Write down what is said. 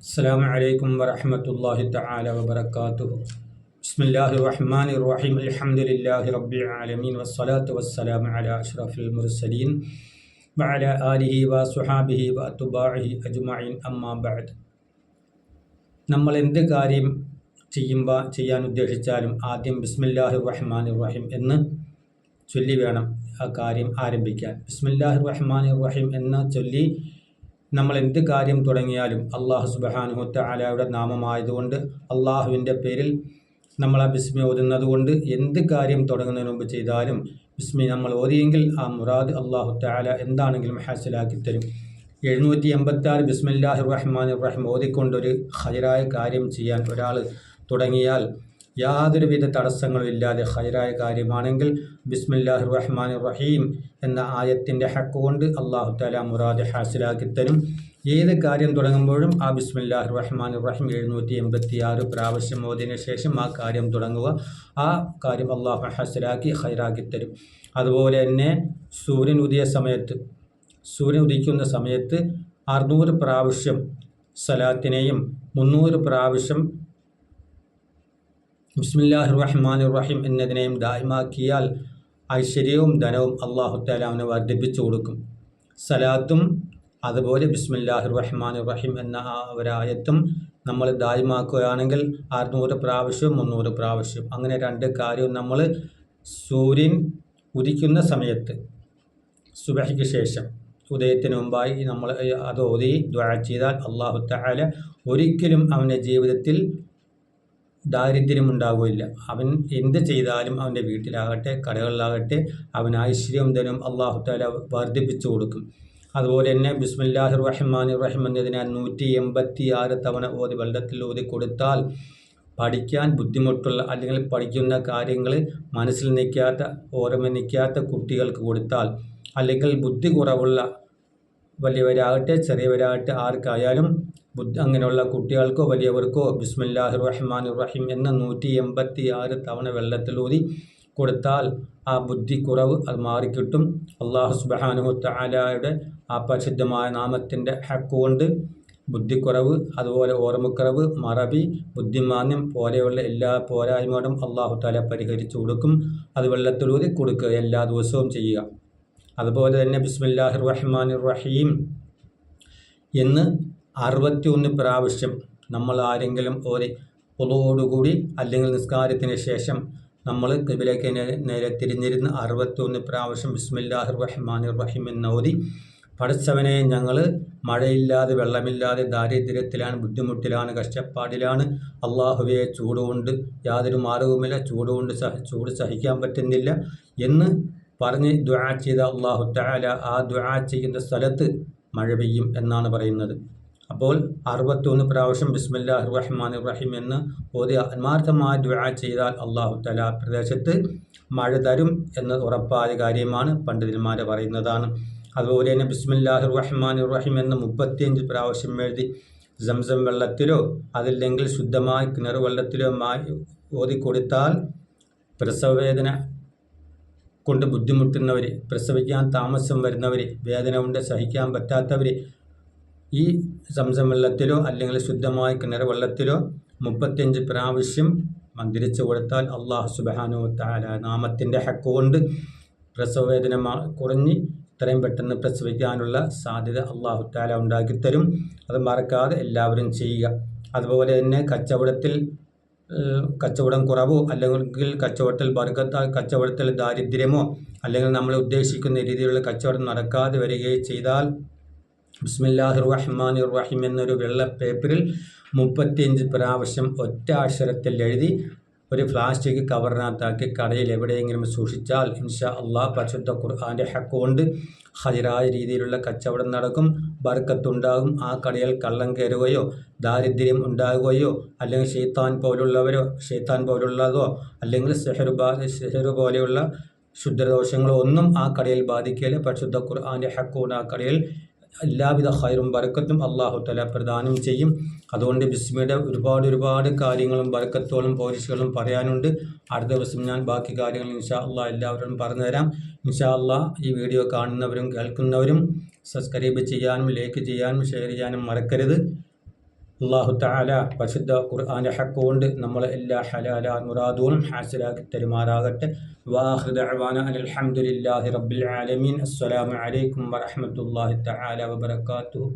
السلام عليكم ورحمة الله تعالى وبركاته. بسم الله الرحمن الرحيم. الحمد لله رب العالمين والصلاة والسلام على أشرف المرسلين وعلى آله وصحابه وأتباعه أجمعين أما بعد. നമ്മൾ എന്ത് കാര്യം ചെയ്യാൻ ഉദ്ദേശിച്ചാലും ആദ്യം ബിസ്മില്ലാഹിർ റഹ്മാനിർ റഹീം എന്ന് ചൊല്ലി വേണം ആ കാര്യം ആരംഭിക്കാൻ. ബിസ്മില്ലാഹിർ റഹ്മാനിർ റഹീം എന്ന് ചൊല്ലി നമ്മൾ എന്ത് കാര്യം തുടങ്ങിയാലും അള്ളാഹു സുബ്ഹാനഹു തആലയുടെ നാമമായതുകൊണ്ട് അള്ളാഹുവിൻ്റെ പേരിൽ നമ്മൾ ആ ബിസ്മി ഓതുന്നത് കൊണ്ട് എന്ത് കാര്യം തുടങ്ങുന്നതിന് മുമ്പ് ചെയ്താലും ബിസ്മി നമ്മൾ ഓതിയെങ്കിൽ ആ മുറാദ് അള്ളാഹു തആല എന്താണെങ്കിലും ഹാസിലാക്കി തരും. 786 ബിസ്മില്ലാഹിർ റഹ്മാനിർ റഹീം ഓതിക്കൊണ്ടൊരു ഖൈറായ കാര്യം ചെയ്യാൻ ഒരാൾ തുടങ്ങിയാൽ യാതൊരുവിധ തടസ്സങ്ങളും ഇല്ലാതെ ഖൈറായ കാര്യമാണെങ്കിൽ ബിസ്മില്ലാഹിർ റഹ്മാനിർ റഹീം എന്ന ആയത്തിൻ്റെ ഹക്ക് കൊണ്ട് അല്ലാഹു തആല മുറാദ് ഹാസിലാക്കി തരും. ഏത് കാര്യം തുടങ്ങുമ്പോഴും ആ ബിസ്മില്ലാഹിർ റഹ്മാനിർ റഹീം 786 പ്രാവശ്യം ഓതിയതിനു ശേഷം ആ കാര്യം തുടങ്ങുക. ആ കാര്യം അല്ലാഹു ഹാസിലാക്കി ഖൈറാക്കി തരും. അതുപോലെ തന്നെ സൂര്യൻ ഉദിക്കുന്ന സമയത്ത് 600 പ്രാവശ്യം സലാത്തിനെയും 300 പ്രാവശ്യം ബിസ്മില്ലാഹിർ റഹ്മാനിർ റഹീം എന്നതിനെയും ദായിമാക്കിയാൽ ഐശ്വര്യവും ധനവും അല്ലാഹു തആല അവന് വർദ്ധിപ്പിച്ചു കൊടുക്കും. സലാത്തും അതുപോലെ ബിസ്മില്ലാഹിർ റഹ്മാനിർ റഹീം എന്ന ആ ഒരായത്തും നമ്മൾ ദായിമാക്കുകയാണെങ്കിൽ 600 പ്രാവശ്യവും 300 പ്രാവശ്യം അങ്ങനെ രണ്ട് കാര്യവും നമ്മൾ സൂര്യൻ ഉദിക്കുന്ന സമയത്ത് സുബഹിക്ക് ശേഷം ഉദയത്തിന് മുമ്പായി നമ്മൾ അത് ഓതി ദുആ ചെയ്താൽ അല്ലാഹു തആല ഒരിക്കലും അവൻ്റെ ജീവിതത്തിൽ ദാരിദ്ര്യമുണ്ടാകുകയില്ല. അവൻ എന്ത് ചെയ്താലും അവൻ്റെ വീട്ടിലാകട്ടെ കടകളിലാകട്ടെ അവൻ ഐശ്വര്യം ധനം അല്ലാഹു തആല വർദ്ധിപ്പിച്ചു കൊടുക്കും. അതുപോലെ തന്നെ ബിസ്മില്ലാഹിർ റഹ്മാനിർ റഹീം എന്നതിനെ 186 തവണ വെള്ളത്തിൽ ഓതി കൊടുത്താൽ പഠിക്കാൻ ബുദ്ധിമുട്ടുള്ള അല്ലെങ്കിൽ പഠിക്കുന്ന കാര്യങ്ങൾ മനസ്സിൽ നിൽക്കാത്ത ഓർമ്മ നിൽക്കാത്ത കുട്ടികൾക്ക് കൊടുത്താൽ അല്ലെങ്കിൽ ബുദ്ധി കുറവുള്ള വലിയവരാകട്ടെ ചെറിയവരാകട്ടെ ആർക്കായാലും അങ്ങനെയുള്ള കുട്ടികൾക്കോ വലിയവർക്കോ ബിസ്മില്ലാഹിർ റഹ്മാനിർ റഹീം എന്ന 186 തവണ വെള്ളത്തിലൂതി കൊടുത്താൽ ആ ബുദ്ധിക്കുറവ് അത് മാറിക്കിട്ടും. അല്ലാഹു സുബ്ഹാനഹു തആലയുടെ ആ പരിശുദ്ധമായ നാമത്തിൻ്റെ ഹക്ക് കൊണ്ട് ബുദ്ധിക്കുറവ് അതുപോലെ ഓർമ്മക്കുറവ് മറവി ബുദ്ധിമാന്യം പോലെയുള്ള എല്ലാ പോരായ്മകളും അല്ലാഹു തആല പരിഹരിച്ചു കൊടുക്കും. അത് വെള്ളത്തിലൂതി കൊടുക്കുക എല്ലാ ദിവസവും ചെയ്യുക. അതുപോലെ തന്നെ ബിസ്മില്ലാഹിർ റഹ്മാനിർ റഹീം എന്ന് 61 പ്രാവശ്യം നമ്മൾ ആരെങ്കിലും ഒതുവോടുകൂടി അല്ലെങ്കിൽ നിസ്കാരത്തിന് ശേഷം നമ്മൾ ഖിബിലയ്ക്ക് നേരെ തിരിഞ്ഞിരുന്ന് 61 പ്രാവശ്യം ബിസ്മില്ലാഹിർ റഹ്മാനിർ റഹീം എന്ന് ഓതി പടച്ചവനെ ഞങ്ങൾ മഴയില്ലാതെ വെള്ളമില്ലാതെ ദാരിദ്ര്യത്തിലാണ് ബുദ്ധിമുട്ടിലാണ് കഷ്ടപ്പാടിലാണ് അള്ളാഹുവെ ചൂടുകൊണ്ട് യാതൊരു മാർഗവുമില്ല ചൂട് സഹിക്കാൻ പറ്റുന്നില്ല എന്ന് പറഞ്ഞ് ദുആ ചെയ്ത അല്ലാഹു തആല ആ ദുആ ചെയ്യുന്ന സ്ഥലത്ത് മഴ പെയ്യും എന്നാണ് പറയുന്നത്. അപ്പോൾ 61 പ്രാവശ്യം ബിസ്മില്ലാഹിർ റഹ്മാനിർ റഹീം എന്ന് ഓതി ആത്മാർത്ഥമായ ദുആ ചെയ്താൽ അല്ലാഹു തആല ആ പ്രദേശത്ത് മഴ തരും എന്ന് ഉറപ്പായ കാര്യമാണ്, പണ്ഡിതന്മാർ പറയുന്നതാണ്. അതുപോലെ തന്നെ ബിസ്മില്ലാഹിർ റഹ്മാനിർ റഹീം എന്ന് 35 പ്രാവശ്യം എഴുതി സംസം വെള്ളത്തിലോ അതില്ലെങ്കിൽ ശുദ്ധമായ കിണർ വെള്ളത്തിലോ ഓതി കൊടുത്താൽ പ്രസവവേദന കൊണ്ട് ബുദ്ധിമുട്ടുന്നവർ, പ്രസവിക്കാൻ താമസം വരുന്നവർ, വേദന കൊണ്ട് സഹിക്കാൻ പറ്റാത്തവർ ഈ സംസം വെള്ളത്തിലോ അല്ലെങ്കിൽ ശുദ്ധമായ കിണർ വെള്ളത്തിലോ 35 പ്രാവശ്യം മന്ത്രിച്ചു കൊടുത്താൽ അല്ലാഹു സുബ്ഹാനഹു തആല നാമത്തിൻ്റെ ഹക്ക് കൊണ്ട് പ്രസവവേദന കുറഞ്ഞ് ഇത്രയും പെട്ടെന്ന് പ്രസവിക്കാനുള്ള സാധ്യത അല്ലാഹു തആല ഉണ്ടാക്കിത്തരും. അത് മറക്കാതെ എല്ലാവരും ചെയ്യുക. അതുപോലെ തന്നെ കച്ചവടം കുറവോ അല്ലെങ്കിൽ കച്ചവടത്തിൽ ബർക്കത്തോ കച്ചവടത്തിൽ ദാരിദ്ര്യമോ അല്ലെങ്കിൽ നമ്മൾ ഉദ്ദേശിക്കുന്ന രീതിയിലുള്ള കച്ചവടം നടക്കാതെ വരികയും ചെയ്താൽ ബിസ്മില്ലാഹിർ റഹ്മാനിർ റഹീം എന്നൊരു വെള്ള പേപ്പറിൽ 35 പ്രാവശ്യം ഒറ്റ അക്ഷരത്തിൽ എഴുതി ഒരു പ്ലാസ്റ്റിക് കവറിനകത്താക്കി കടയിൽ എവിടെയെങ്കിലും സൂക്ഷിച്ചാൽ ഇൻഷാ അല്ലാഹ് പരിശുദ്ധ ഖുർആൻ്റെ ഹക്ക് കൊണ്ട് ഹൈറായ രീതിയിലുള്ള കച്ചവടം നടക്കും, ബർക്കത്തുണ്ടാകും. ആ കടയിൽ കള്ളം കയറുകയോ ദാരിദ്ര്യം ഉണ്ടാകുകയോ അല്ലെങ്കിൽ ഷെയ്ത്താൻ പോലുള്ളതോ അല്ലെങ്കിൽ സിഹ്ർ പോലെയുള്ള ശുദ്ധദോഷങ്ങളോ ഒന്നും ആ കടയിൽ ബാധിക്കില്ല. പരിശുദ്ധ ഖുർആൻ്റെ ഹക്ക് കൊണ്ട് ആ കടയിൽ എല്ലാവിധ ഖൈറും ബർക്കത്തും അല്ലാഹു തആല പ്രദാനം ചെയ്യും. അതുകൊണ്ട് ബിസ്മിയുടെ ഒരുപാട് കാര്യങ്ങളും ബർക്കത്തുകളും പോലീസുകളും പറയാനുണ്ട്. അടുത്ത ദിവസം ഞാൻ ബാക്കി കാര്യങ്ങൾ ഇൻഷാ അല്ലാഹ് എല്ലാവരും പറഞ്ഞുതരാം. ഇൻഷാ അല്ലാഹ് ഈ വീഡിയോ കാണുന്നവരും കേൾക്കുന്നവരും സബ്സ്ക്രൈബ് ചെയ്യാനും ലൈക്ക് ചെയ്യാനും ഷെയർ ചെയ്യാനും മറക്കരുത്. അല്ലാഹു തആല പരിശുദ്ധ ഖുർആന്റെ ഹക്ക് കൊണ്ട് നമ്മളെ എല്ലാ ഹലാലായ മുറാദുകളും ഹാസിലാക്കി തരുമാറാകട്ടെ. വാഖിറു ദഅവാന അൽഹംദുലില്ലാഹി റബ്ബിൽ ആലമീൻ. അസ്സലാമു അലൈക്കും വറഹ്മത്തുള്ളാഹി തആല വബറകാതുഹു.